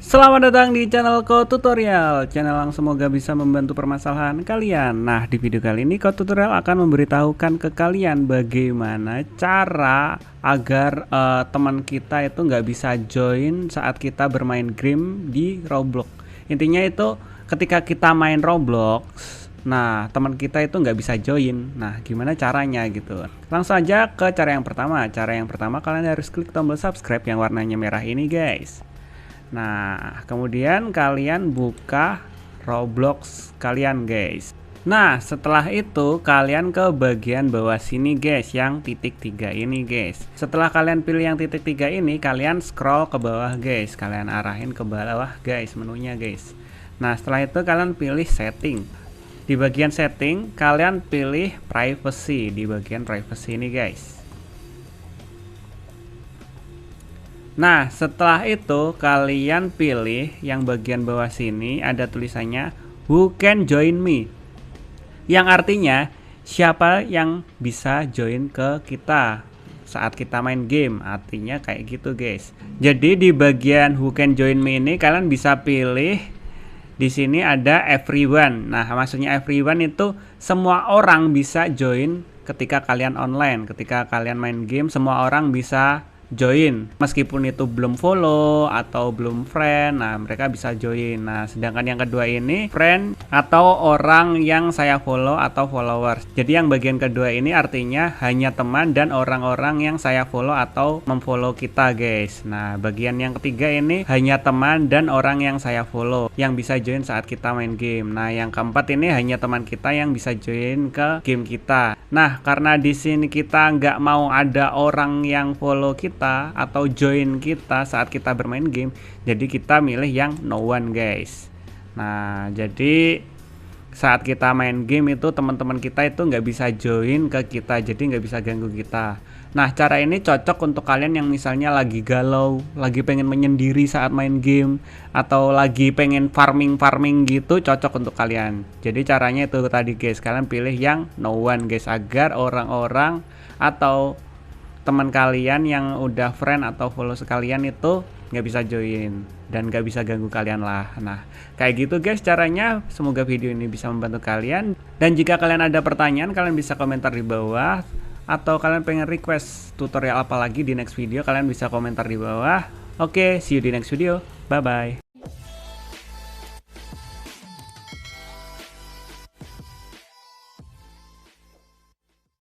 Selamat datang di channel Tutorial, channel yang semoga bisa membantu permasalahan kalian. Nah, di video kali ini Tutorial akan memberitahukan ke kalian bagaimana cara agar teman kita itu nggak bisa join saat kita bermain game di Roblox. Intinya itu ketika kita main Roblox, nah teman kita itu nggak bisa join. Nah, gimana caranya gitu? Langsung aja ke cara yang pertama. Cara yang pertama, kalian harus klik tombol subscribe yang warnanya merah ini, guys. Nah, kemudian kalian buka Roblox kalian, guys. Nah, setelah itu kalian ke bagian bawah sini, guys, yang titik 3 ini, guys. Setelah kalian pilih yang titik 3 ini, kalian scroll ke bawah, guys. Kalian arahin ke bawah, guys, menunya, guys. Nah, setelah itu kalian pilih setting. Di bagian setting, kalian pilih privacy. Di bagian privacy ini, guys. Nah, setelah itu kalian pilih yang bagian bawah sini ada tulisannya Who can join me? Yang artinya siapa yang bisa join ke kita saat kita main game. Artinya kayak gitu, guys. Jadi di bagian Who can join me ini kalian bisa pilih di sini ada everyone. Nah, maksudnya everyone itu semua orang bisa join ketika kalian online. Ketika kalian main game, semua orang bisa join, meskipun itu belum follow atau belum friend. Nah, mereka bisa join. Nah, sedangkan yang kedua ini friend atau orang yang saya follow atau followers. Jadi yang bagian kedua ini artinya hanya teman dan orang-orang yang saya follow atau memfollow kita, guys. Nah, bagian yang ketiga ini hanya teman dan orang yang saya follow yang bisa join saat kita main game. Nah, yang keempat ini hanya teman kita yang bisa join ke game kita. Nah, karena di sini kita nggak mau ada orang yang follow kita atau join kita saat kita bermain game, jadi kita milih yang no one, guys. Nah, jadi saat kita main game itu teman-teman kita itu nggak bisa join ke kita, jadi nggak bisa ganggu kita. Nah, cara ini cocok untuk kalian yang misalnya lagi galau, lagi pengen menyendiri saat main game, atau lagi pengen farming gitu, cocok untuk kalian. Jadi caranya itu tadi, guys, kalian pilih yang no one, guys, agar orang-orang atau teman kalian yang udah friend atau follow sekalian itu nggak bisa join dan nggak bisa ganggu kalian lah. Nah, kayak gitu, guys, caranya. Semoga video ini bisa membantu kalian. Dan jika kalian ada pertanyaan, kalian bisa komentar di bawah. Atau kalian pengen request tutorial apa lagi di next video, kalian bisa komentar di bawah. Oke, see you di next video. Bye-bye.